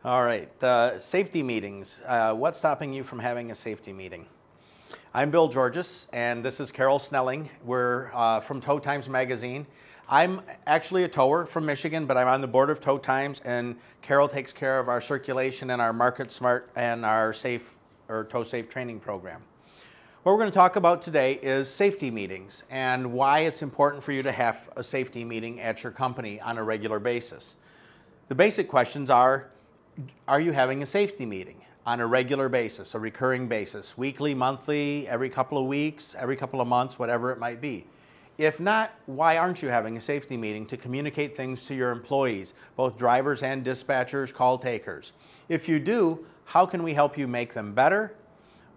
All right, safety meetings. What's stopping you from having a safety meeting? I'm Bill Georges, and this is Carol Snelling. We're from Tow Times Magazine. I'm actually a tower from Michigan, but I'm on the board of Tow Times, and Carol takes care of our circulation and our Market Smart and our Tow Safe training program. What we're going to talk about today is safety meetings and why it's important for you to have a safety meeting at your company on a regular basis. The basic questions are you having a safety meeting on a regular basis, a recurring basis, weekly, monthly, every couple of weeks, every couple of months, whatever it might be? If not, why aren't you having a safety meeting to communicate things to your employees, both drivers and dispatchers, call takers? If you do, how can we help you make them better?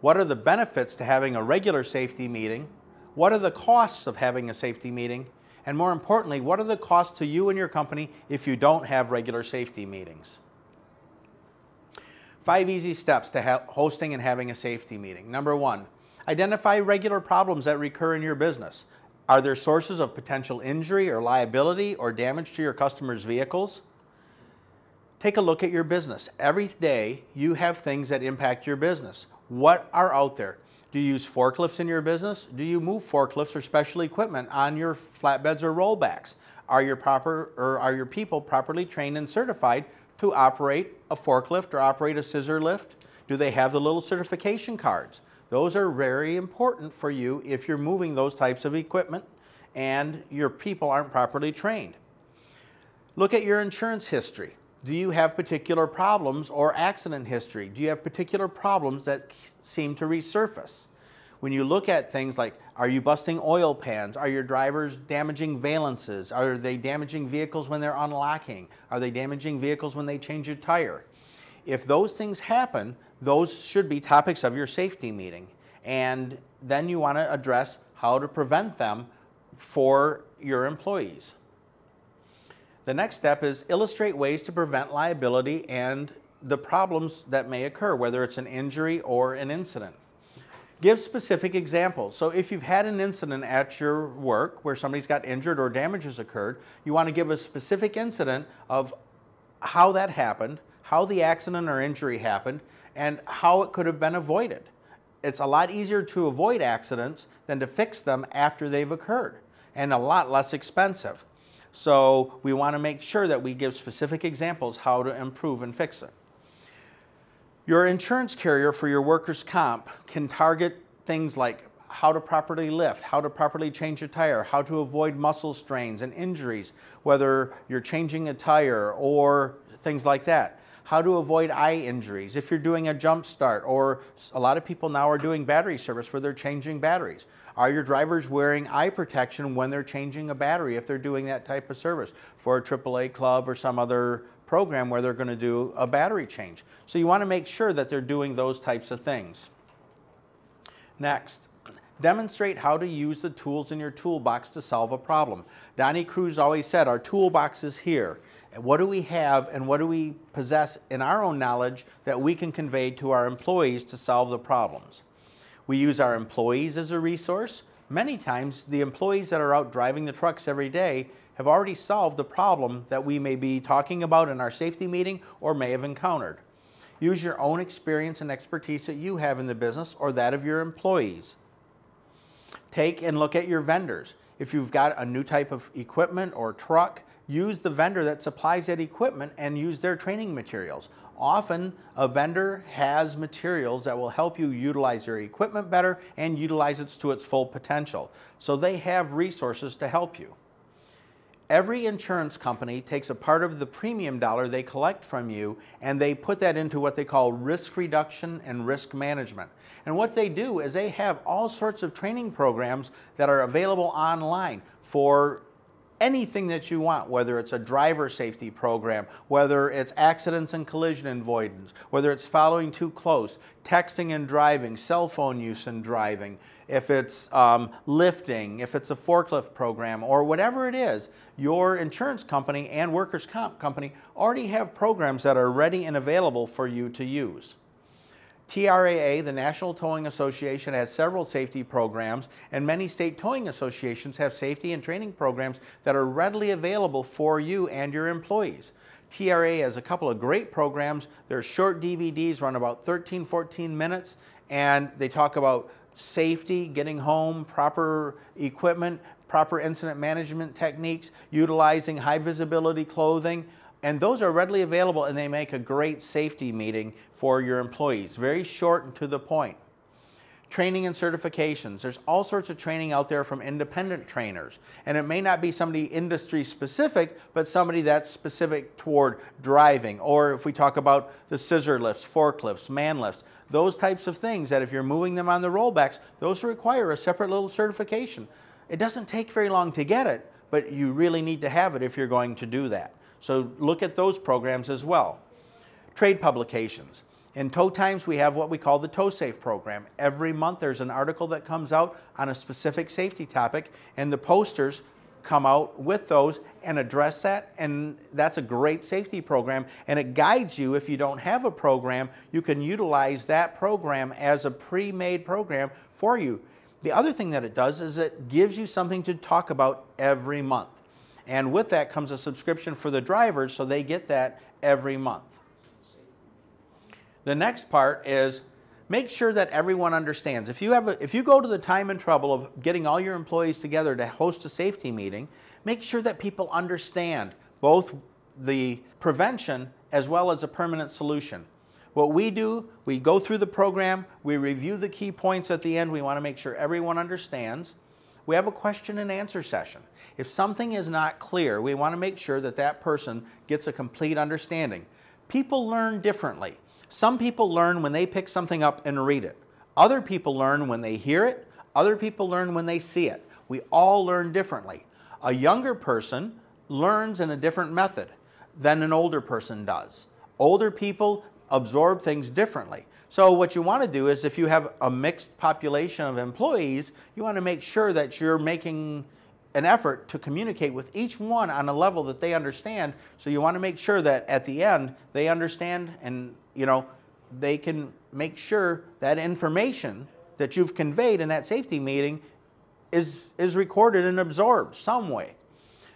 What are the benefits to having a regular safety meeting? What are the costs of having a safety meeting? And more importantly, what are the costs to you and your company if you don't have regular safety meetings? 5 easy steps to hosting and having a safety meeting. Number 1, identify regular problems that recur in your business. Are there sources of potential injury or liability or damage to your customers' vehicles? Take a look at your business. Every day you have things that impact your business. What are out there? Do you use forklifts in your business? Do you move forklifts or special equipment on your flatbeds or rollbacks? Are your people properly trained and certified to operate a forklift or operate a scissor lift? Do they have the little certification cards? Those are very important for you if you're moving those types of equipment and your people aren't properly trained. Look at your insurance history. Do you have particular problems or accident history? Do you have particular problems that seem to resurface? When you look at things like, are you busting oil pans? Are your drivers damaging valances? Are they damaging vehicles when they're unlocking? Are they damaging vehicles when they change a tire? If those things happen, those should be topics of your safety meeting. And then you want to address how to prevent them for your employees. The next step is illustrate ways to prevent liability and the problems that may occur, whether it's an injury or an incident. Give specific examples. So if you've had an incident at your work where somebody's got injured or damage has occurred, you want to give a specific incident of how that happened, how the accident or injury happened, and how it could have been avoided. It's a lot easier to avoid accidents than to fix them after they've occurred, and a lot less expensive. So we want to make sure that we give specific examples how to improve and fix it. Your insurance carrier for your workers' comp can target things like how to properly lift, how to properly change a tire, how to avoid muscle strains and injuries, whether you're changing a tire or things like that. How to avoid eye injuries if you're doing a jump start, or a lot of people now are doing battery service where they're changing batteries. Are your drivers wearing eye protection when they're changing a battery if they're doing that type of service for a AAA club or some other program where they're going to do a battery change? So you want to make sure that they're doing those types of things. Next, demonstrate how to use the tools in your toolbox to solve a problem. Donnie Cruz always said, our toolbox is here. What do we have and what do we possess in our own knowledge that we can convey to our employees to solve the problems? We use our employees as a resource. Many times the employees that are out driving the trucks every day have already solved the problem that we may be talking about in our safety meeting or may have encountered. Use your own experience and expertise that you have in the business or that of your employees. Take and look at your vendors. If you've got a new type of equipment or truck, use the vendor that supplies that equipment and use their training materials. Often a vendor has materials that will help you utilize your equipment better and utilize it to its full potential. So they have resources to help you. Every insurance company takes a part of the premium dollar they collect from you and they put that into what they call risk reduction and risk management. And what they do is they have all sorts of training programs that are available online for anything that you want, whether it's a driver safety program, whether it's accidents and collision avoidance, whether it's following too close, texting and driving, cell phone use and driving, if it's lifting, if it's a forklift program, or whatever it is, your insurance company and workers' comp company already have programs that are ready and available for you to use. TRAA, the National Towing Association, has several safety programs, and many state towing associations have safety and training programs that are readily available for you and your employees. TRA has a couple of great programs. They're short DVDs, run about 13, 14 minutes, and they talk about safety, getting home, proper equipment, proper incident management techniques, utilizing high visibility clothing, and those are readily available, and they make a great safety meeting for your employees. Very short and to the point. Training and certifications. There's all sorts of training out there from independent trainers, and it may not be somebody industry specific, but somebody that's specific toward driving, or if we talk about the scissor lifts, forklifts, man lifts, those types of things that if you're moving them on the rollbacks, those require a separate little certification. It doesn't take very long to get it, but you really need to have it if you're going to do that. So look at those programs as well. Trade publications. In Tow Times, we have what we call the Tow Safe program. Every month there's an article that comes out on a specific safety topic, and the posters come out with those and address that, and that's a great safety program, and it guides you. If you don't have a program, you can utilize that program as a pre-made program for you. The other thing that it does is it gives you something to talk about every month, and with that comes a subscription for the drivers, so they get that every month. The next part is make sure that everyone understands. If you go to the time and trouble of getting all your employees together to host a safety meeting, make sure that people understand both the prevention as well as a permanent solution. What we do, we go through the program, we review the key points at the end, we want to make sure everyone understands. We have a question and answer session. If something is not clear, we want to make sure that that person gets a complete understanding. People learn differently. Some people learn when they pick something up and read it. Other people learn when they hear it. Other people learn when they see it. We all learn differently. A younger person learns in a different method than an older person does. Older people absorb things differently. So what you want to do is, if you have a mixed population of employees, you want to make sure that you're making an effort to communicate with each one on a level that they understand. So you want to make sure that at the end they understand, and they can make sure that information that you've conveyed in that safety meeting is recorded and absorbed some way.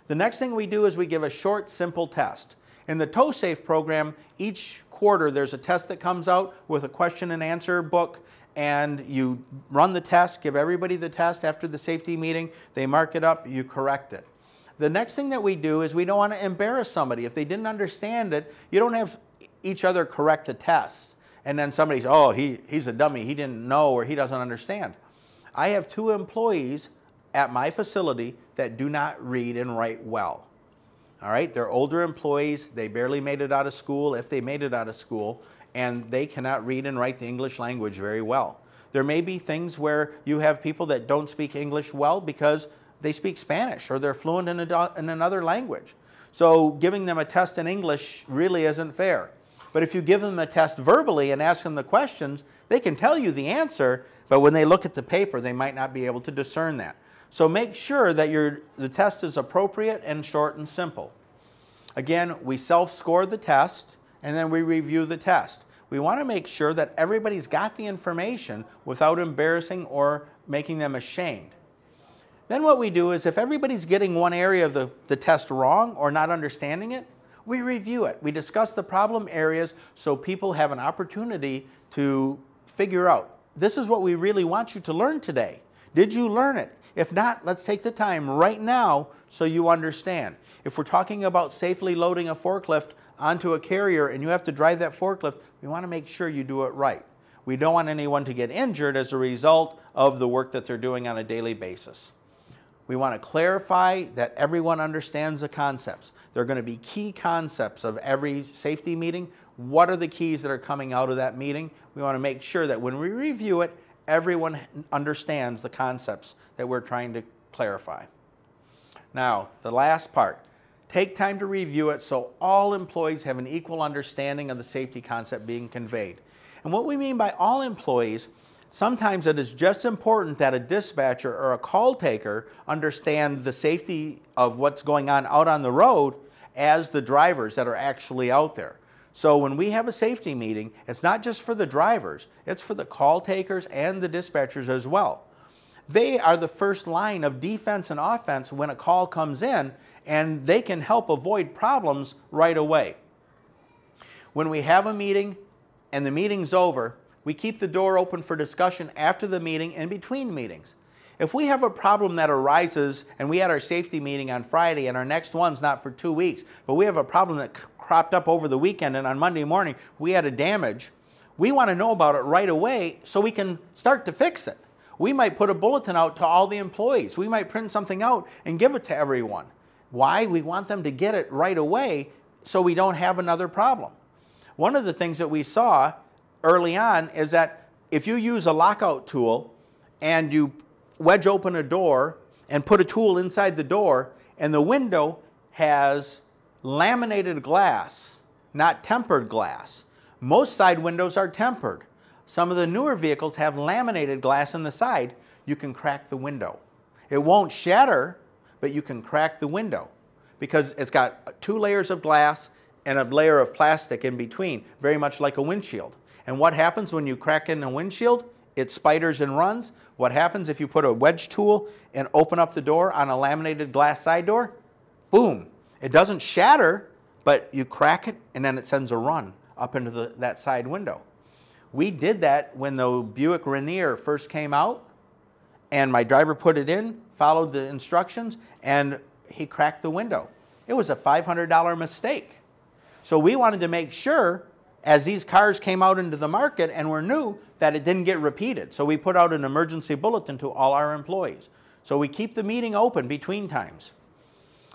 The next thing we do is we give a short, simple test. In the Tow Safe program, each quarter there's a test that comes out with a question and answer book, and you run the test, give everybody the test after the safety meeting, they mark it up, you correct it. The next thing that we do is we don't want to embarrass somebody. If they didn't understand it, you don't have each other correct the tests, and then somebody's, oh, he's a dummy, he didn't know or he doesn't understand. I have 2 employees at my facility that do not read and write well. All right, they're older employees, they barely made it out of school, if they made it out of school, and they cannot read and write the English language very well. There may be things where you have people that don't speak English well because they speak Spanish or they're fluent in another language. So giving them a test in English really isn't fair. But if you give them a test verbally and ask them the questions, they can tell you the answer, but when they look at the paper, they might not be able to discern that. So make sure that the test is appropriate and short and simple. Again, we self-score the test, and then we review the test. We want to make sure that everybody's got the information without embarrassing or making them ashamed. Then what we do is, if everybody's getting one area of the test wrong or not understanding it, we review it. We discuss the problem areas so people have an opportunity to figure out, this is what we really want you to learn today. Did you learn it? If not, let's take the time right now so you understand. If we're talking about safely loading a forklift onto a carrier and you have to drive that forklift, we want to make sure you do it right. We don't want anyone to get injured as a result of the work that they're doing on a daily basis. We want to clarify that everyone understands the concepts. There are going to be key concepts of every safety meeting. What are the keys that are coming out of that meeting? We want to make sure that when we review it, everyone understands the concepts that we're trying to clarify. Now, the last part. Take time to review it so all employees have an equal understanding of the safety concept being conveyed. And what we mean by all employees, sometimes it is just important that a dispatcher or a call taker understand the safety of what's going on out on the road as the drivers that are actually out there. So when we have a safety meeting, it's not just for the drivers, it's for the call takers and the dispatchers as well. They are the first line of defense and offense when a call comes in, and they can help avoid problems right away. When we have a meeting and the meeting's over, we keep the door open for discussion after the meeting and between meetings. If we have a problem that arises and we had our safety meeting on Friday and our next one's not for 2 weeks, but we have a problem that cropped up over the weekend and on Monday morning we had a damage, we want to know about it right away so we can start to fix it. We might put a bulletin out to all the employees. We might print something out and give it to everyone. Why? We want them to get it right away so we don't have another problem. One of the things that we saw early on is that if you use a lockout tool and you wedge open a door and put a tool inside the door and the window has laminated glass, not tempered glass. Most side windows are tempered. Some of the newer vehicles have laminated glass on the side. You can crack the window. It won't shatter, but you can crack the window because it's got 2 layers of glass and a layer of plastic in between, very much like a windshield. And what happens when you crack in a windshield? It spiders and runs. What happens if you put a wedge tool and open up the door on a laminated glass side door? Boom. It doesn't shatter, but you crack it and then it sends a run up into that side window. We did that when the Buick Rainier first came out, and my driver put it in, followed the instructions, and he cracked the window. It was a $500 mistake. So we wanted to make sure, as these cars came out into the market and were new, that it didn't get repeated. So we put out an emergency bulletin to all our employees. So we keep the meeting open between times.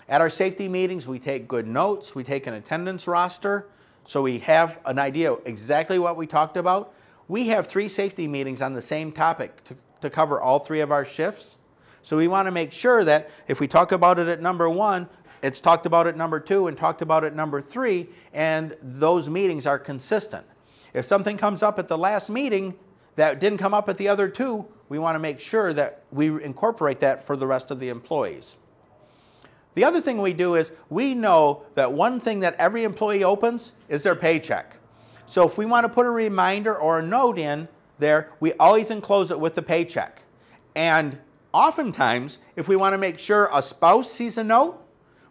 At our safety meetings, we take good notes. We take an attendance roster, so we have an idea of exactly what we talked about. We have 3 safety meetings on the same topic to cover all 3 of our shifts. So we want to make sure that if we talk about it at number 1, it's talked about at number 2 and talked about at number 3, and those meetings are consistent. If something comes up at the last meeting that didn't come up at the other 2, we want to make sure that we incorporate that for the rest of the employees. The other thing we do is we know that one thing that every employee opens is their paycheck. So if we want to put a reminder or a note in there, we always enclose it with the paycheck. And oftentimes, if we want to make sure a spouse sees a note,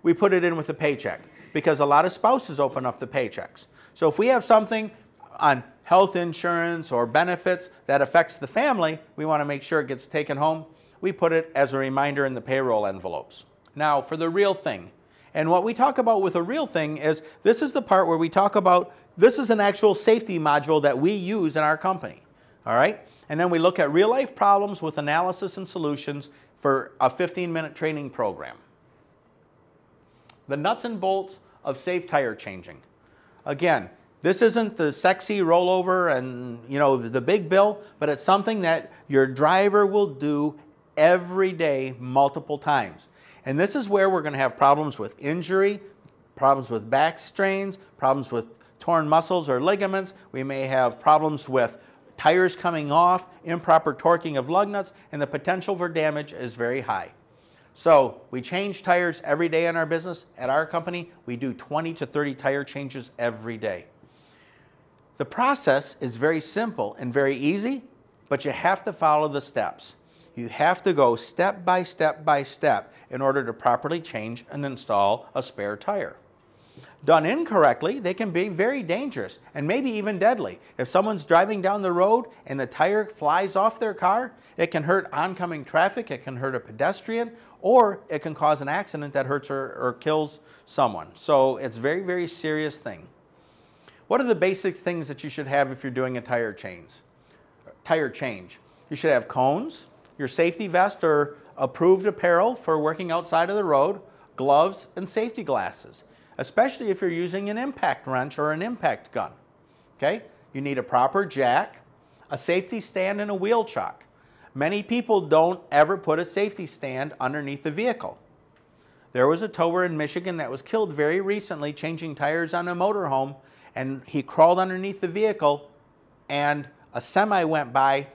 we put it in with the paycheck because a lot of spouses open up the paychecks. So if we have something on health insurance or benefits that affects the family, we want to make sure it gets taken home. We put it as a reminder in the payroll envelopes. Now for the real thing. And what we talk about with a real thing is this is the part where we talk about this is an actual safety module that we use in our company. All right? And then we look at real life problems with analysis and solutions for a 15-minute training program. The nuts and bolts of safe tire changing. Again, this isn't the sexy rollover and the big bill, but it's something that your driver will do every day multiple times. And this is where we're going to have problems with injury, problems with back strains, problems with torn muscles or ligaments. We may have problems with tires coming off, improper torquing of lug nuts, and the potential for damage is very high. So we change tires every day in our business. At our company, we do 20 to 30 tire changes every day. The process is very simple and very easy, but you have to follow the steps. You have to go step by step by step in order to properly change and install a spare tire. Done incorrectly, they can be very dangerous and maybe even deadly. If someone's driving down the road and the tire flies off their car, it can hurt oncoming traffic, it can hurt a pedestrian, or it can cause an accident that hurts or kills someone. So it's a very, very serious thing. What are the basic things that you should have if you're doing a tire change? You should have cones, your safety vest or approved apparel for working outside of the road, gloves, and safety glasses, especially if you're using an impact wrench or an impact gun. Okay? You need a proper jack, a safety stand, and a wheel chock. Many people don't ever put a safety stand underneath the vehicle. There was a tower in Michigan that was killed very recently changing tires on a motorhome, and he crawled underneath the vehicle and a semi went by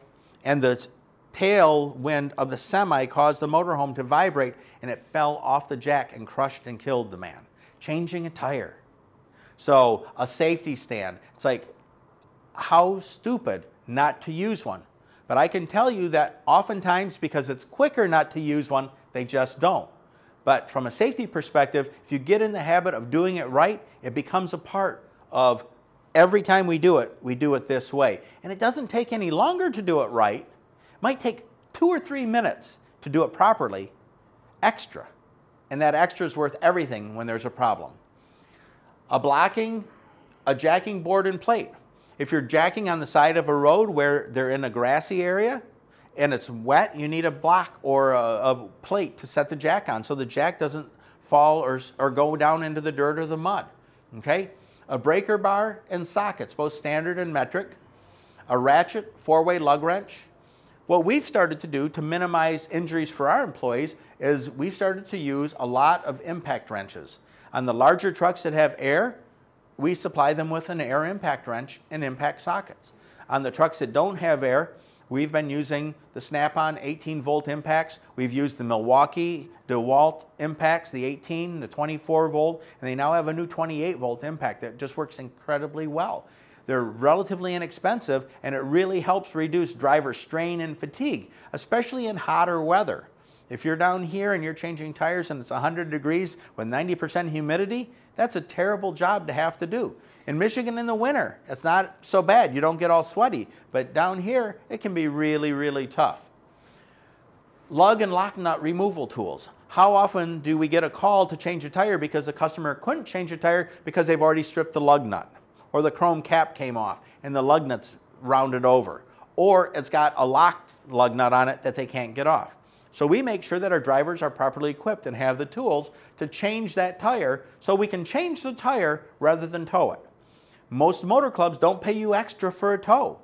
and the tailwind of the semi caused the motorhome to vibrate and it fell off the jack and crushed and killed the man. Changing a tire. So a safety stand, it's like how stupid not to use one. But I can tell you that oftentimes, because it's quicker not to use one, they just don't. But from a safety perspective, if you get in the habit of doing it right, it becomes a part of every time we do it this way. And it doesn't take any longer to do it right. It might take 2 or 3 minutes to do it properly, extra. And that extra is worth everything when there's a problem. A jacking board and plate. If you're jacking on the side of a road where they're in a grassy area and it's wet, you need a block or a plate to set the jack on so the jack doesn't fall or go down into the dirt or the mud. Okay? A breaker bar and sockets, both standard and metric. A ratchet, 4-way lug wrench. What we've started to do to minimize injuries for our employees is we've started to use a lot of impact wrenches. On the larger trucks that have air, we supply them with an air impact wrench and impact sockets. On the trucks that don't have air, we've been using the Snap-on 18-volt impacts. We've used the Milwaukee DeWalt impacts, the 18, the 24-volt, and they now have a new 28-volt impact that just works incredibly well. They're relatively inexpensive, and it really helps reduce driver strain and fatigue, especially in hotter weather. If you're down here and you're changing tires and it's 100 degrees with 90% humidity, that's a terrible job to have to do. In Michigan in the winter, it's not so bad. You don't get all sweaty. But down here, it can be really, really tough. Lug and lock nut removal tools. How often do we get a call to change a tire because the customer couldn't change a tire because they've already stripped the lug nut, or the chrome cap came off and the lug nut's rounded over, or it's got a locked lug nut on it that they can't get off? So we make sure that our drivers are properly equipped and have the tools to change that tire so we can change the tire rather than tow it. Most motor clubs don't pay you extra for a tow.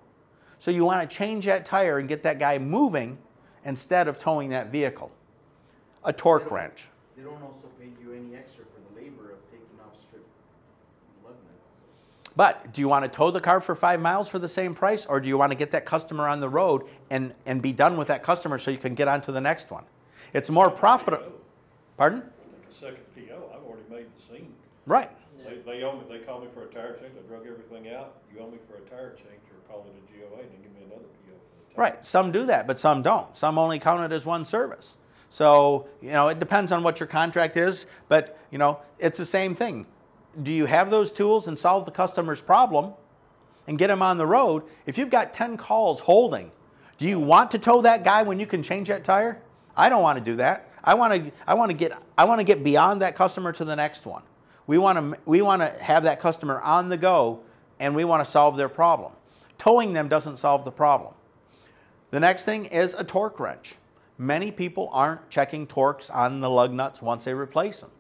So you want to change that tire and get that guy moving instead of towing that vehicle. A torque wrench. They don't also pay you any extra for the labor of taking off stripped lug nuts. But do you want to tow the car for 5 miles for the same price, or do you want to get that customer on the road and be done with that customer so you can get on to the next one? It's more profitable. Pardon? A second PO. I've already made the scene. Right. They call me for a tire change. I drug everything out. You owe me for a tire change, or call it a GOA and then give me another PO for the tire. Right. Some do that, but some don't. Some only count it as one service. So, it depends on what your contract is, but, it's the same thing. Do you have those tools and solve the customer's problem and get them on the road? If you've got 10 calls holding, do you want to tow that guy when you can change that tire? I don't want to do that. I want to get beyond that customer to the next one. We want to have that customer on the go, and we want to solve their problem. Towing them doesn't solve the problem. The next thing is a torque wrench. Many people aren't checking torques on the lug nuts once they replace them.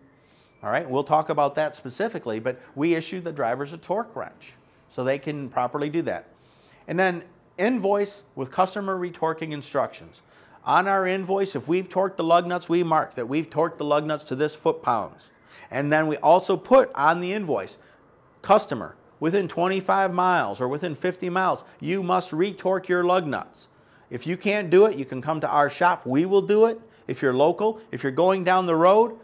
All right, we'll talk about that specifically, but we issue the drivers a torque wrench so they can properly do that. And then invoice with customer retorquing instructions. On our invoice, if we've torqued the lug nuts, we mark that we've torqued the lug nuts to this foot-pounds. And then we also put on the invoice, customer, within 25 miles or within 50 miles, you must retorque your lug nuts. If you can't do it, you can come to our shop. We will do it. If you're local, if you're going down the road,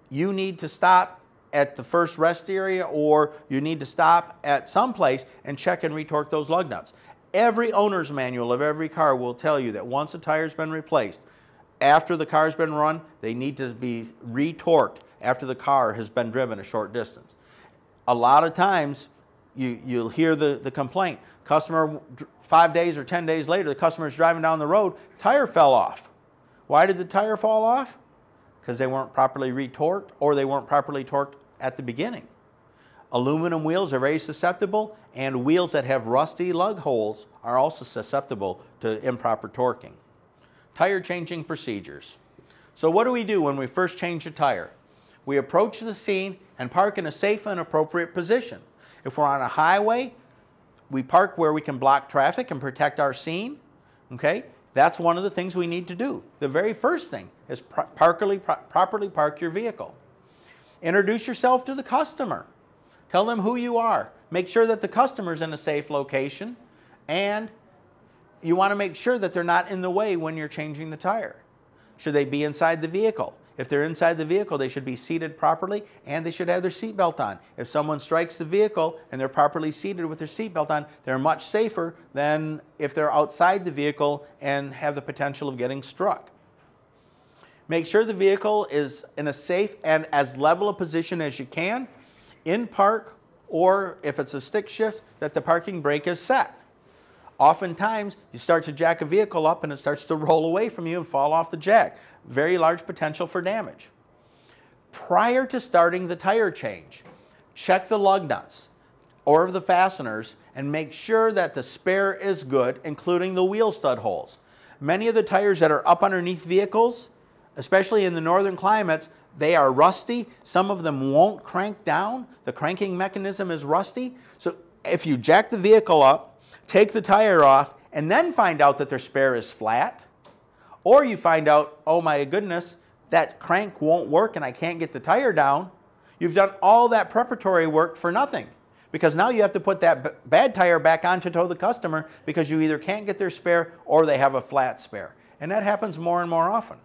you need to stop at the first rest area, or you need to stop at some place and check and retorque those lug nuts. Every owner's manual of every car will tell you that once a tire's been replaced, after the car's been run, they need to be retorqued after the car has been driven a short distance. A lot of times, you'll hear the complaint. Customer, 5 days or 10 days later, the customer's driving down the road, tire fell off. Why did the tire fall off? Because they weren't properly retorqued, or they weren't properly torqued at the beginning. Aluminum wheels are very susceptible, and wheels that have rusty lug holes are also susceptible to improper torquing. Tire changing procedures. So what do we do when we first change a tire? We approach the scene and park in a safe and appropriate position. If we're on a highway, we park where we can block traffic and protect our scene. Okay? That's one of the things we need to do. The very first thing is properly park your vehicle. Introduce yourself to the customer. Tell them who you are. Make sure that the customer's in a safe location, and you want to make sure that they're not in the way when you're changing the tire. Should they be inside the vehicle? If they're inside the vehicle, they should be seated properly and they should have their seatbelt on. If someone strikes the vehicle and they're properly seated with their seatbelt on, they're much safer than if they're outside the vehicle and have the potential of getting struck. Make sure the vehicle is in a safe and as level a position as you can in park, or if it's a stick shift, that the parking brake is set. Oftentimes, you start to jack a vehicle up and it starts to roll away from you and fall off the jack. Very large potential for damage. Prior to starting the tire change, check the lug nuts or the fasteners and make sure that the spare is good, including the wheel stud holes. Many of the tires that are up underneath vehicles, especially in the northern climates, they are rusty. Some of them won't crank down. The cranking mechanism is rusty. So if you jack the vehicle up, take the tire off, and then find out that their spare is flat, or you find out, oh my goodness, that crank won't work and I can't get the tire down, you've done all that preparatory work for nothing. Because now you have to put that bad tire back on to tow the customer because you either can't get their spare or they have a flat spare. And that happens more and more often.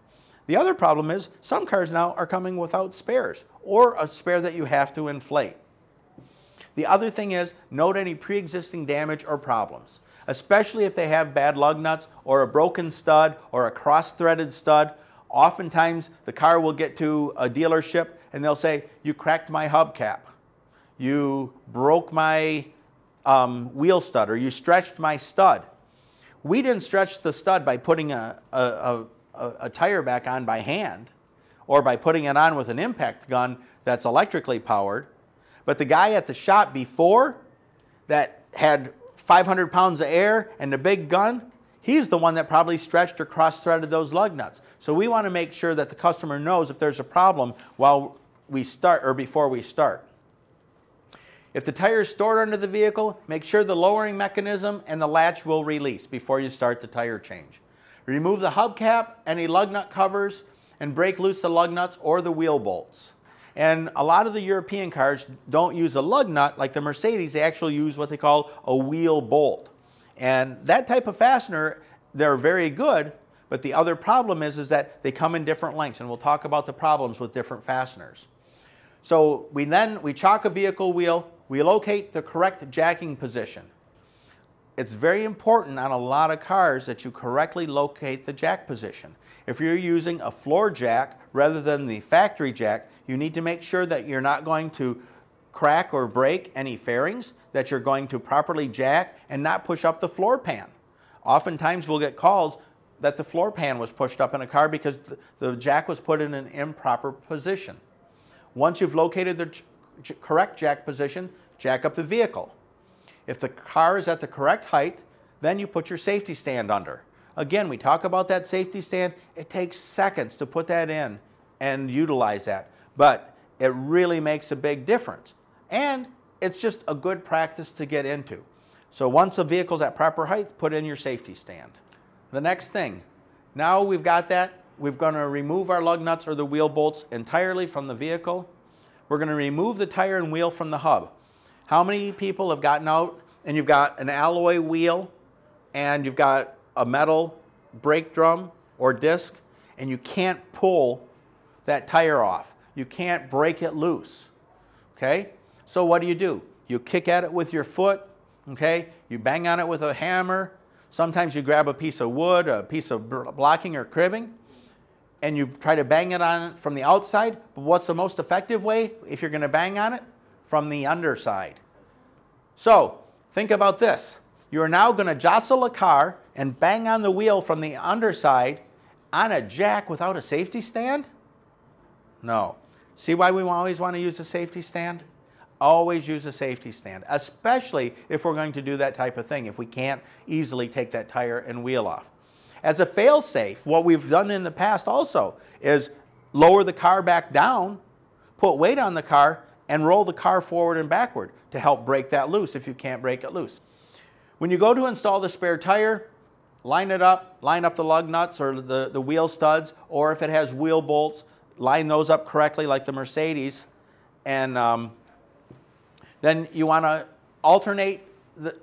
The other problem is some cars now are coming without spares or a spare that you have to inflate. The other thing is, note any pre-existing damage or problems, especially if they have bad lug nuts or a broken stud or a cross-threaded stud. Oftentimes, the car will get to a dealership and they'll say, you cracked my hubcap, you broke my wheel stud, or you stretched my stud. We didn't stretch the stud by putting a tire back on by hand or by putting it on with an impact gun that's electrically powered. But the guy at the shop before that had 500 pounds of air and the big gun, he's the one that probably stretched or cross-threaded those lug nuts. So we want to make sure that the customer knows if there's a problem while we start or before we start. If the tire is stored under the vehicle, make sure the lowering mechanism and the latch will release before you start the tire change. Remove the hubcap, any lug nut covers, and break loose the lug nuts or the wheel bolts. And a lot of the European cars don't use a lug nut like the Mercedes. They actually use what they call a wheel bolt. And that type of fastener, they're very good, but the other problem is that they come in different lengths, and we'll talk about the problems with different fasteners. So we chalk a vehicle wheel, we locate the correct jacking position. It's very important on a lot of cars that you correctly locate the jack position. If you're using a floor jack rather than the factory jack, you need to make sure that you're not going to crack or break any fairings, that you're going to properly jack and not push up the floor pan. Oftentimes we'll get calls that the floor pan was pushed up in a car because the jack was put in an improper position. Once you've located the correct jack position, jack up the vehicle. If the car is at the correct height, then you put your safety stand under. Again, we talk about that safety stand. It takes seconds to put that in and utilize that, but it really makes a big difference. And it's just a good practice to get into. So once a vehicle's at proper height, put in your safety stand. The next thing, now we've got that, we're going to remove our lug nuts or the wheel bolts entirely from the vehicle. We're going to remove the tire and wheel from the hub. How many people have gotten out and you've got an alloy wheel and you've got a metal brake drum or disc and you can't pull that tire off? You can't break it loose, okay? So what do? You kick at it with your foot, okay? You bang on it with a hammer. Sometimes you grab a piece of wood, a piece of blocking or cribbing, and you try to bang it on from the outside. But what's the most effective way if you're going to bang on it? From the underside. So think about this. You're now going to jostle a car and bang on the wheel from the underside on a jack without a safety stand? No. See why we always want to use a safety stand? Always use a safety stand, especially if we're going to do that type of thing, if we can't easily take that tire and wheel off. As a fail-safe, what we've done in the past also is lower the car back down, put weight on the car, and roll the car forward and backward to help break that loose if you can't break it loose. When you go to install the spare tire, line up the lug nuts or the wheel studs, or if it has wheel bolts, line those up correctly like the Mercedes, and then you want to alternate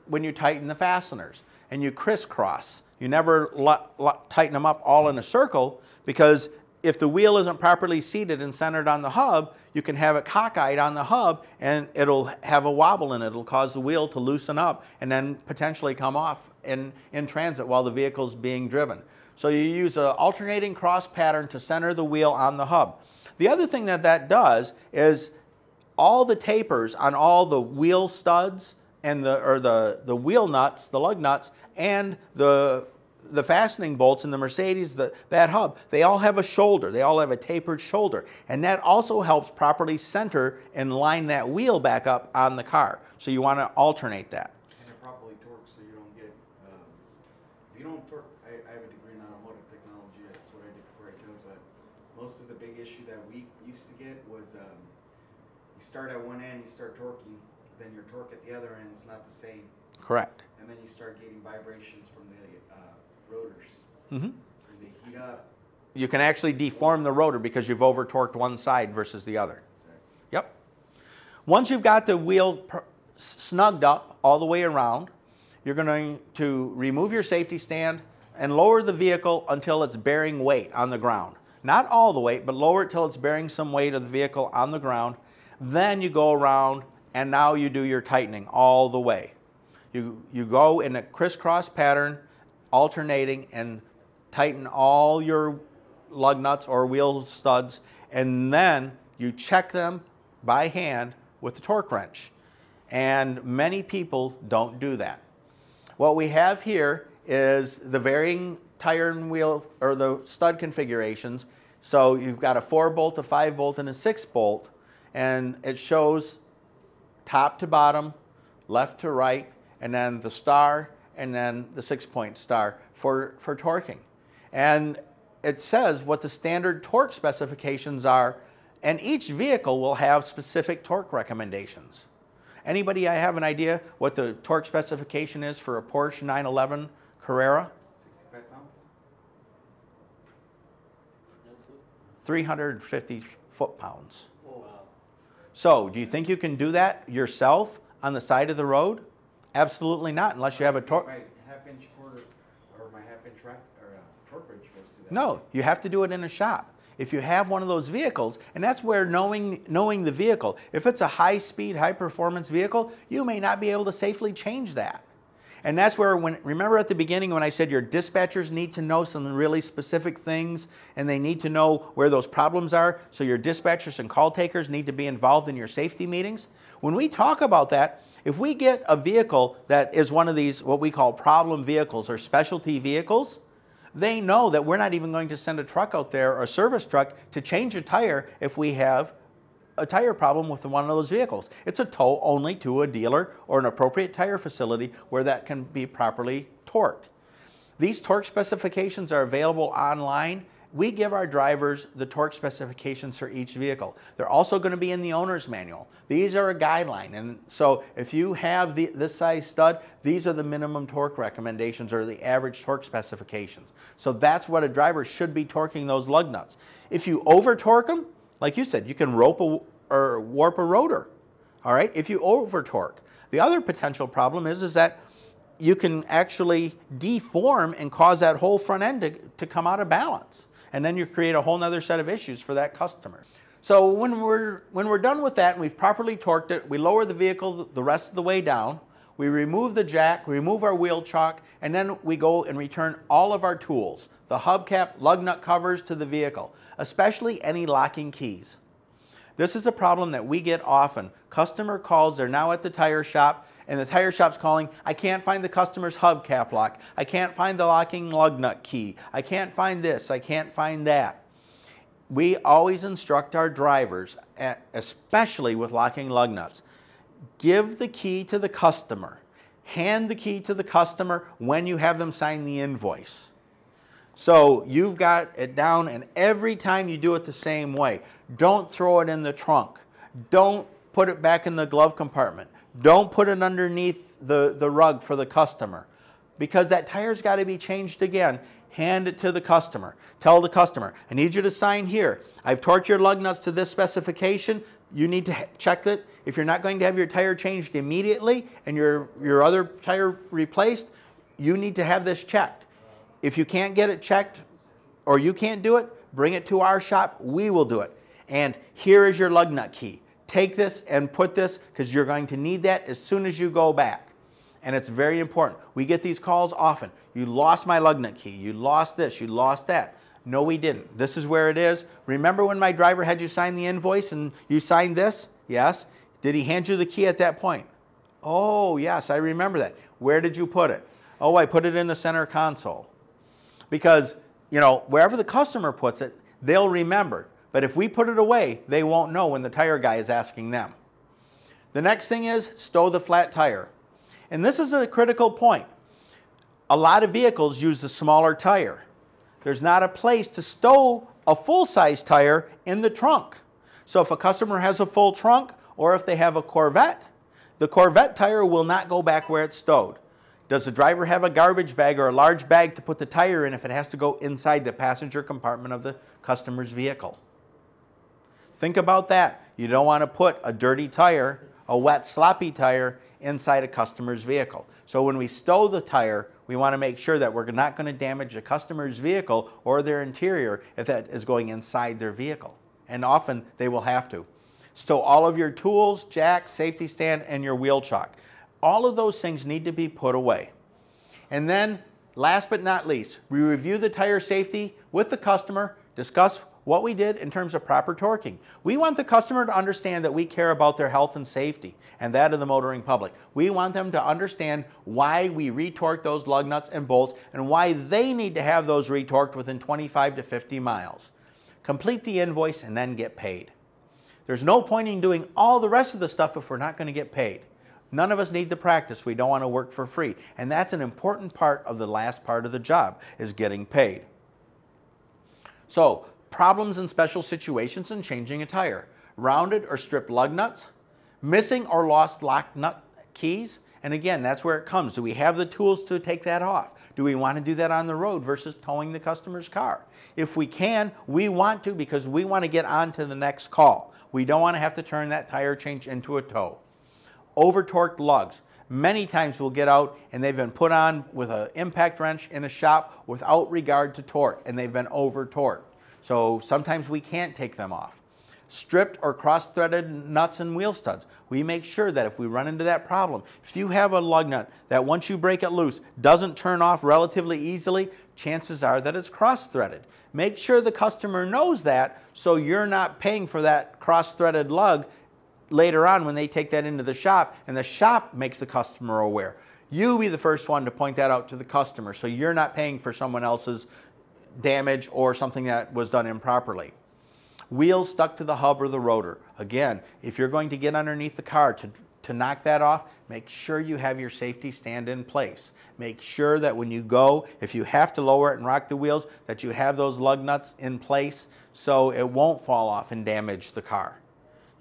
when you tighten the fasteners, and you crisscross. You never tighten them up all in a circle, because if the wheel isn't properly seated and centered on the hub, you can have it cockeyed on the hub and it'll have a wobble in it. It'll cause the wheel to loosen up and then potentially come off in transit while the vehicle's being driven. So you use an alternating cross pattern to center the wheel on the hub. The other thing that does is all the tapers on all the wheel studs and the wheel nuts, the lug nuts, and the fastening bolts in the Mercedes, that hub, they all have a shoulder. They all have a tapered shoulder. And that also helps properly center and line that wheel back up on the car. So you want to alternate that. And it properly torques so you don't get, if you don't torque, I have a degree in automotive technology, that's what I did before I did, but most of the big issue that we used to get was you start at one end, you start torquing, then your torque at the other end is not the same. Correct. And then you start getting vibrations from the rotors. Mm-hmm. They heat up. You can actually deform the rotor because you've over torqued one side versus the other. Exactly. Yep. Once you've got the wheel snugged up all the way around, you're going to remove your safety stand and lower the vehicle until it's bearing weight on the ground. Not all the weight, but lower it till it's bearing some weight of the vehicle on the ground. Then you go around and now you do your tightening all the way. You go in a crisscross pattern, alternating, and tighten all your lug nuts or wheel studs, and then you check them by hand with the torque wrench. And many people don't do that. What we have here is the varying tire and wheel, or the stud configurations. So you've got a 4-bolt, a 5-bolt, and a 6-bolt, and it shows top to bottom, left to right, and then the star, and then the 6-point star for torquing. And it says what the standard torque specifications are, and each vehicle will have specific torque recommendations. Anybody have an idea what the torque specification is for a Porsche 911 Carrera? 65 pounds? 350 foot-pounds. Oh. Wow. So, do you think you can do that yourself on the side of the road? Absolutely not, unless you have a torque. My half-inch quarter, or my half-inch torque wrench goes to that. No, you have to do it in a shop. If you have one of those vehicles, and that's where knowing the vehicle, if it's a high-speed, high-performance vehicle, you may not be able to safely change that. And that's where, remember at the beginning when I said your dispatchers need to know some really specific things, and they need to know where those problems are, so your dispatchers and call takers need to be involved in your safety meetings? When we talk about that, if we get a vehicle that is one of these, what we call problem vehicles or specialty vehicles, they know that we're not even going to send a truck out there, or a service truck, to change a tire if we have a tire problem with one of those vehicles. It's a tow only to a dealer or an appropriate tire facility where that can be properly torqued. These torque specifications are available online. We give our drivers the torque specifications for each vehicle. They're also going to be in the owner's manual. These are a guideline, and so if you have this size stud, these are the minimum torque recommendations or the average torque specifications. So that's what a driver should be torquing those lug nuts. If you over torque them, like you said, you can rope or warp a rotor. All right, if you over torque. The other potential problem is that you can actually deform and cause that whole front end to come out of balance. And then you create a whole nother set of issues for that customer. So when we're done with that and we've properly torqued it, we lower the vehicle the rest of the way down, we remove the jack, remove our wheel chock, and then we go and return all of our tools, the hubcap, lug nut covers to the vehicle, especially any locking keys. This is a problem that we get often. Customer calls, they're now at the tire shop, and the tire shop's calling, I can't find the customer's hubcap lock. I can't find the locking lug nut key. I can't find this. I can't find that. We always instruct our drivers, especially with locking lug nuts, give the key to the customer. Hand the key to the customer when you have them sign the invoice. So you've got it down, and every time you do it the same way. Don't throw it in the trunk. Don't put it back in the glove compartment. Don't put it underneath the rug for the customer, because that tire's got to be changed again. Hand it to the customer. Tell the customer, I need you to sign here. I've torqued your lug nuts to this specification. You need to check it. If you're not going to have your tire changed immediately and your other tire replaced, you need to have this checked. If you can't get it checked or you can't do it, bring it to our shop, we will do it. And here is your lug nut key. Take this and put this, because you're going to need that as soon as you go back. And it's very important. We get these calls often. You lost my lug nut key. You lost this. You lost that. No, we didn't. This is where it is. Remember when my driver had you sign the invoice and you signed this? Yes. Did he hand you the key at that point? Oh, yes, I remember that. Where did you put it? Oh, I put it in the center console. Because, you know, wherever the customer puts it, they'll remember. But if we put it away, they won't know when the tire guy is asking them. The next thing is stow the flat tire. And this is a critical point. A lot of vehicles use the smaller tire. There's not a place to stow a full-size tire in the trunk. So if a customer has a full trunk, or if they have a Corvette, the Corvette tire will not go back where it's stowed. Does the driver have a garbage bag or a large bag to put the tire in if it has to go inside the passenger compartment of the customer's vehicle? Think about that. You don't want to put a dirty tire, a wet, sloppy tire, inside a customer's vehicle. So when we stow the tire, we want to make sure that we're not going to damage the customer's vehicle or their interior if that is going inside their vehicle. And often they will have to. Stow all of your tools, jack, safety stand, and your wheel chock. All of those things need to be put away. And then, last but not least, we review the tire safety with the customer, discuss what we did in terms of proper torquing. We want the customer to understand that we care about their health and safety and that of the motoring public. We want them to understand why we retorque those lug nuts and bolts and why they need to have those retorqued within 25 to 50 miles. Complete the invoice and then get paid. There's no point in doing all the rest of the stuff if we're not going to get paid. None of us need the practice. We don't want to work for free. And that's an important part of the last part of the job, is getting paid. So, problems in special situations and changing a tire. Rounded or stripped lug nuts, missing or lost lock nut keys, and again, that's where it comes. Do we have the tools to take that off? Do we want to do that on the road versus towing the customer's car? If we can, we want to, because we want to get on to the next call. We don't want to have to turn that tire change into a tow. Over-torqued lugs. Many times we'll get out and they've been put on with an impact wrench in a shop without regard to torque, and they've been over-torqued. So sometimes we can't take them off. Stripped or cross-threaded nuts and wheel studs. We make sure that if we run into that problem, if you have a lug nut that once you break it loose doesn't turn off relatively easily, chances are that it's cross-threaded. Make sure the customer knows that so you're not paying for that cross-threaded lug later on when they take that into the shop and the shop makes the customer aware. You be the first one to point that out to the customer so you're not paying for someone else's damage or something that was done improperly. Wheels stuck to the hub or the rotor. Again, if you're going to get underneath the car to knock that off, make sure you have your safety stand in place. Make sure that when you go, if you have to lower it and rock the wheels, that you have those lug nuts in place so it won't fall off and damage the car.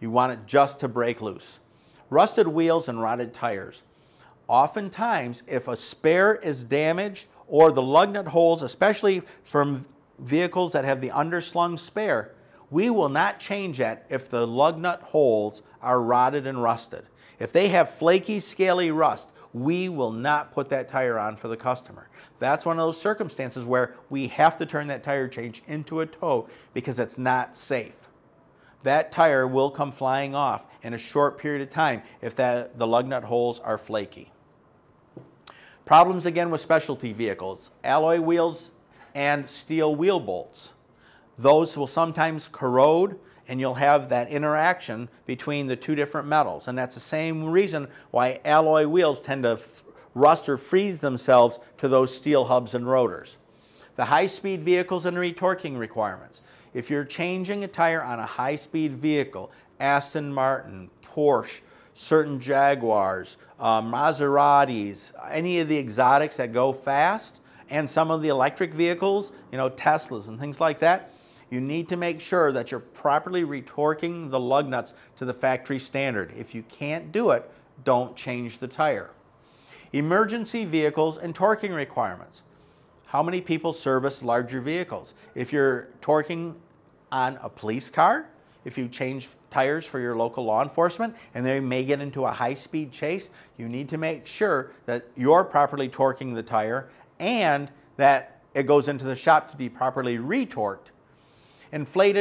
You want it just to break loose. Rusted wheels and rotted tires. Oftentimes, if a spare is damaged or the lug nut holes, especially from vehicles that have the underslung spare, we will not change that if the lug nut holes are rotted and rusted. If they have flaky, scaly rust, we will not put that tire on for the customer. That's one of those circumstances where we have to turn that tire change into a tow because it's not safe. That tire will come flying off in a short period of time if the lug nut holes are flaky. Problems again with specialty vehicles, alloy wheels and steel wheel bolts. Those will sometimes corrode and you'll have that interaction between the two different metals. And that's the same reason why alloy wheels tend to rust or freeze themselves to those steel hubs and rotors. The high-speed vehicles and retorquing requirements. If you're changing a tire on a high-speed vehicle, Aston Martin, Porsche, certain Jaguars, Maseratis, any of the exotics that go fast, and some of the electric vehicles, you know, Teslas and things like that, you need to make sure that you're properly retorquing the lug nuts to the factory standard. If you can't do it, don't change the tire. Emergency vehicles and torquing requirements. How many people service larger vehicles? If you're torquing on a police car, if you change tires for your local law enforcement and they may get into a high-speed chase, you need to make sure that you're properly torquing the tire and that it goes into the shop to be properly retorqued. inflate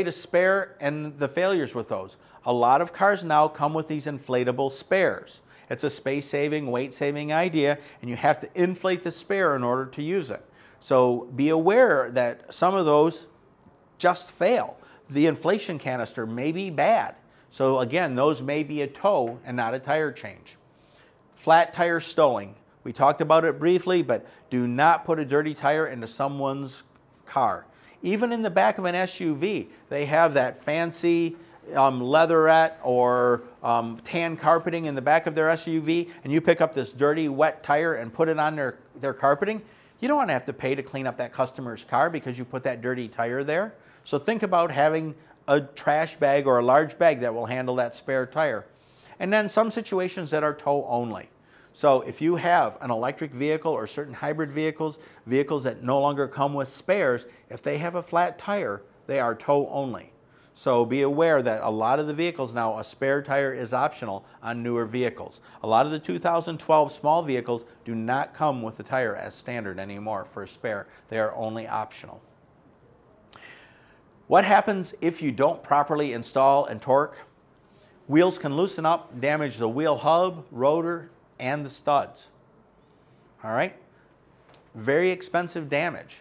a spare and the failures with those. A lot of cars now come with these inflatable spares. It's a space-saving, weight-saving idea, and you have to inflate the spare in order to use it. So be aware that some of those just fail. The inflation canister may be bad. So again, those may be a tow and not a tire change. Flat tire stowing. We talked about it briefly, but do not put a dirty tire into someone's car. Even in the back of an SUV, they have that fancy leatherette or tan carpeting in the back of their SUV, and you pick up this dirty, wet tire and put it on their carpeting. You don't want to have to pay to clean up that customer's car because you put that dirty tire there. So think about having a trash bag or a large bag that will handle that spare tire. And then some situations that are tow only. So if you have an electric vehicle or certain hybrid vehicles that no longer come with spares, if they have a flat tire, they are tow only. So be aware that a lot of the vehicles now, a spare tire is optional on newer vehicles. A lot of the 2012 small vehicles do not come with the tire as standard anymore for a spare. They are only optional. What happens if you don't properly install and torque? Wheels can loosen up, damage the wheel hub, rotor, and the studs. All right? Very expensive damage.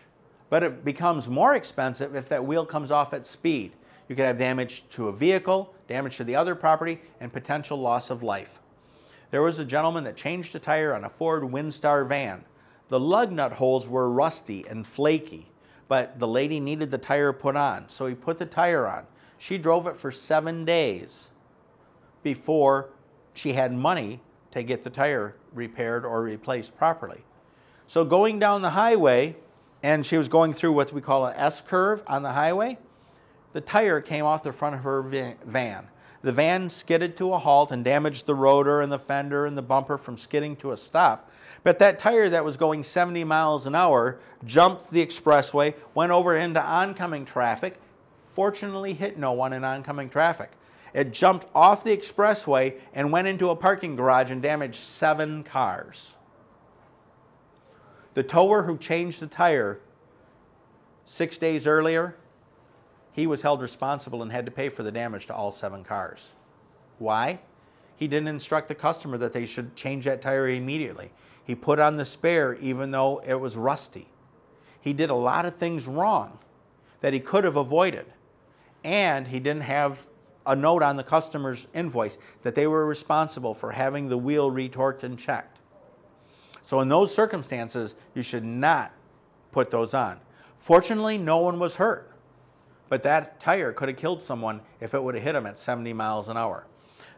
But it becomes more expensive if that wheel comes off at speed. You could have damage to a vehicle, damage to the other property, and potential loss of life. There was a gentleman that changed a tire on a Ford Windstar van. The lug nut holes were rusty and flaky, but the lady needed the tire put on, so he put the tire on. She drove it for 7 days before she had money to get the tire repaired or replaced properly. So going down the highway, and she was going through what we call an S-curve on the highway, the tire came off the front of her van. The van skidded to a halt and damaged the rotor and the fender and the bumper from skidding to a stop. But that tire that was going 70 miles an hour jumped the expressway, went over into oncoming traffic, fortunately hit no one in oncoming traffic. It jumped off the expressway and went into a parking garage and damaged 7 cars. The tower who changed the tire 6 days earlier, he was held responsible and had to pay for the damage to all 7 cars. Why? He didn't instruct the customer that they should change that tire immediately. He put on the spare even though it was rusty. He did a lot of things wrong that he could have avoided. And he didn't have a note on the customer's invoice that they were responsible for having the wheel retorqued and checked. So in those circumstances, you should not put those on. Fortunately, no one was hurt. But that tire could have killed someone if it would have hit them at 70 miles an hour.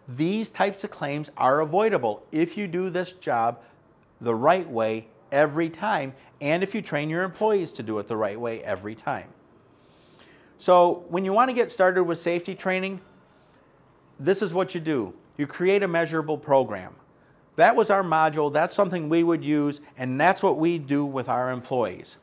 These types of claims are avoidable if you do this job the right way every time, and if you train your employees to do it the right way every time. So when you want to get started with safety training, this is what you do. You create a measurable program. That was our module, that's something we would use, and that's what we do with our employees.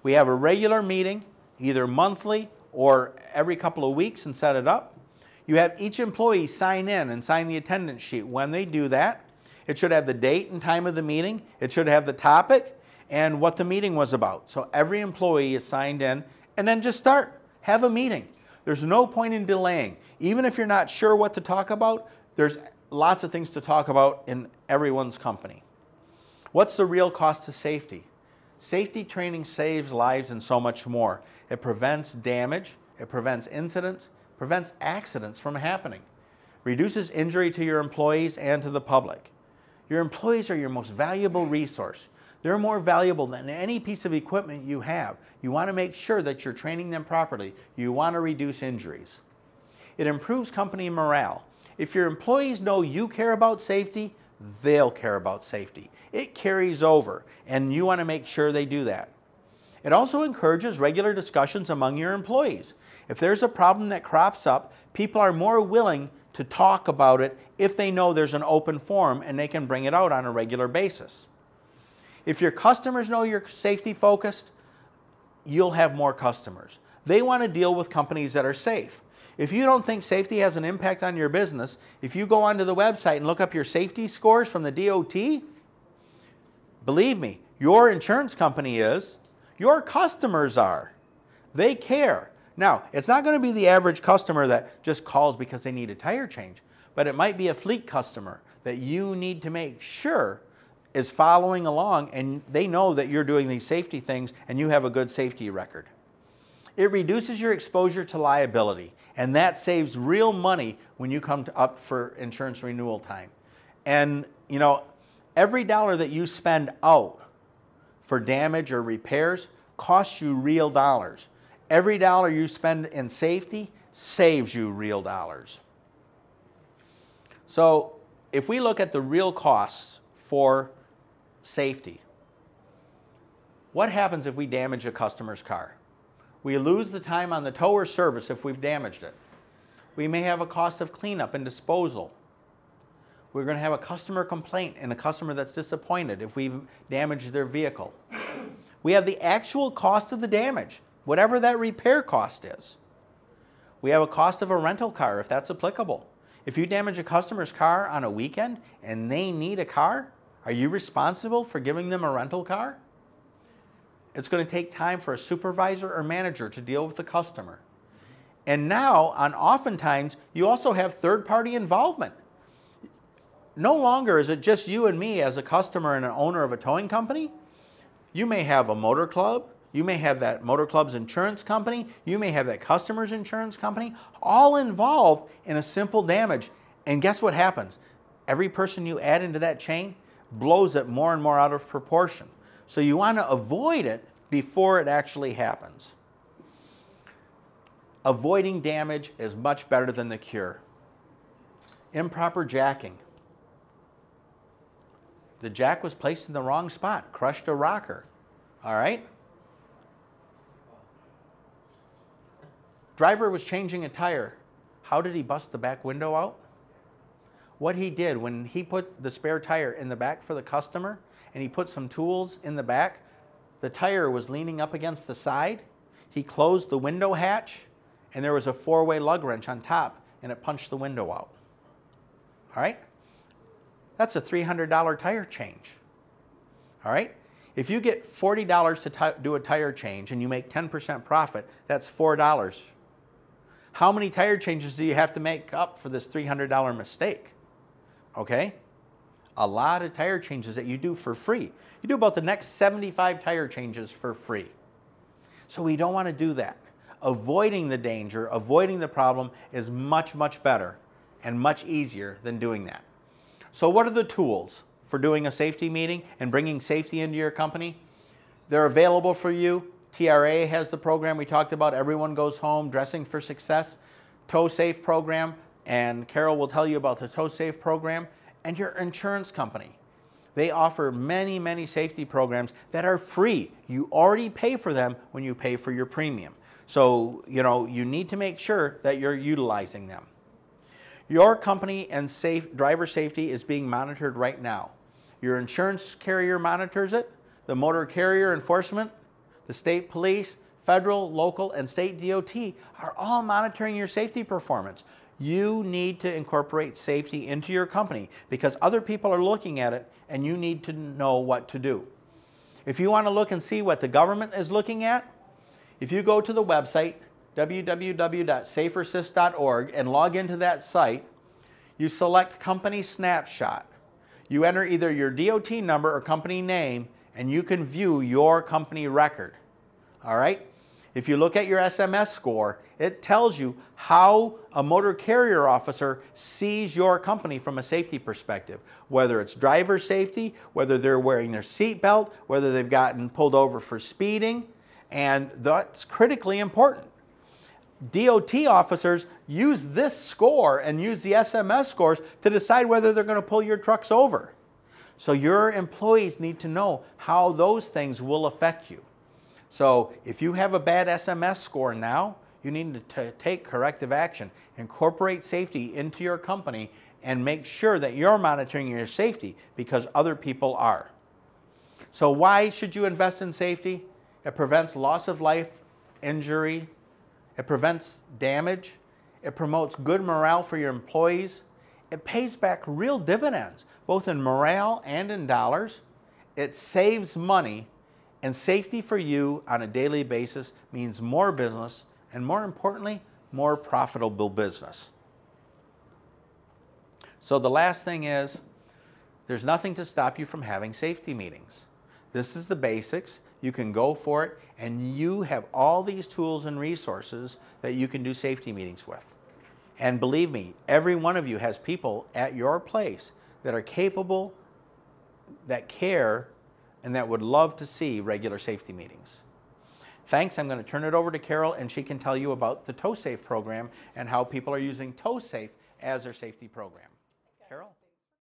We have a regular meeting, either monthly or every couple of weeks, and set it up. You have each employee sign in and sign the attendance sheet. When they do that, it should have the date and time of the meeting. It should have the topic and what the meeting was about. So every employee is signed in, and then just start. Have a meeting. There's no point in delaying. Even if you're not sure what to talk about, there's lots of things to talk about in everyone's company. What's the real cost to safety? Safety training saves lives and so much more. It prevents damage, it prevents incidents, prevents accidents from happening, reduces injury to your employees and to the public. Your employees are your most valuable resource. They're more valuable than any piece of equipment you have. You want to make sure that you're training them properly. You want to reduce injuries. It improves company morale. If your employees know you care about safety, they'll care about safety. It carries over, and you want to make sure they do that. It also encourages regular discussions among your employees. If there's a problem that crops up, people are more willing to talk about it if they know there's an open forum and they can bring it out on a regular basis. If your customers know you're safety focused, you'll have more customers. They want to deal with companies that are safe. If you don't think safety has an impact on your business, if you go onto the website and look up your safety scores from the DOT, believe me, your insurance company is, your customers are. They care. Now, it's not going to be the average customer that just calls because they need a tire change, but it might be a fleet customer that you need to make sure is following along and they know that you're doing these safety things and you have a good safety record. It reduces your exposure to liability, and that saves real money when you come up for insurance renewal time. And you know, every dollar that you spend out for damage or repairs costs you real dollars. Every dollar you spend in safety saves you real dollars. So if we look at the real costs for safety, what happens if we damage a customer's car? We lose the time on the tow or service if we've damaged it. We may have a cost of cleanup and disposal. We're going to have a customer complaint and a customer that's disappointed if we've damaged their vehicle. We have the actual cost of the damage, whatever that repair cost is. We have a cost of a rental car if that's applicable. If you damage a customer's car on a weekend and they need a car, are you responsible for giving them a rental car? It's going to take time for a supervisor or manager to deal with the customer. And now, oftentimes, you also have third-party involvement. No longer is it just you and me as a customer and an owner of a towing company. You may have a motor club. You may have that motor club's insurance company. You may have that customer's insurance company, all involved in a simple damage. And guess what happens? Every person you add into that chain blows it more and more out of proportion. So you want to avoid it before it actually happens. Avoiding damage is much better than the cure. Improper jacking. The jack was placed in the wrong spot, crushed a rocker. All right? Driver was changing a tire. How did he bust the back window out? What he did when he put the spare tire in the back for the customer and he put some tools in the back, the tire was leaning up against the side. He closed the window hatch and there was a 4-way lug wrench on top and it punched the window out. All right? That's a $300 tire change. All right? If you get $40 to do a tire change and you make 10% profit, that's $4. How many tire changes do you have to make up for this $300 mistake? Okay? A lot of tire changes that you do for free. You do about the next 75 tire changes for free. So we don't want to do that. Avoiding the danger, avoiding the problem is much, much better and much easier than doing that. So what are the tools for doing a safety meeting and bringing safety into your company? They're available for you. TRA has the program we talked about, Everyone Goes Home, Dressing for Success, Tow Safe program, and Carol will tell you about the Tow Safe program, and your insurance company. They offer many, many safety programs that are free. You already pay for them when you pay for your premium. So, you need to make sure that you're utilizing them. Your company and driver safety is being monitored right now. Your insurance carrier monitors it, the motor carrier enforcement, the state police, federal, local, and state DOT are all monitoring your safety performance. You need to incorporate safety into your company because other people are looking at it and you need to know what to do. If you want to look and see what the government is looking at, if you go to the website www.safersys.org and log into that site, you select Company Snapshot. You enter either your DOT number or company name and you can view your company record. All right? If you look at your SMS score, it tells you how a motor carrier officer sees your company from a safety perspective, whether it's driver safety, whether they're wearing their seatbelt, whether they've gotten pulled over for speeding, and that's critically important. DOT officers use this score and use the SMS scores to decide whether they're going to pull your trucks over. So your employees need to know how those things will affect you. So if you have a bad SMS score now, you need to take corrective action. Incorporate safety into your company and make sure that you're monitoring your safety because other people are. So why should you invest in safety? It prevents loss of life, injury. It prevents damage. It promotes good morale for your employees. It pays back real dividends, both in morale and in dollars. It saves money, and safety for you on a daily basis means more business and more importantly, more profitable business. So the last thing is, there's nothing to stop you from having safety meetings. This is the basics. You can go for it, and you have all these tools and resources that you can do safety meetings with. And believe me, every one of you has people at your place that are capable, that care, and that would love to see regular safety meetings. Thanks. I'm going to turn it over to Carol, and she can tell you about the TowSafe program and how people are using TowSafe as their safety program. Carol?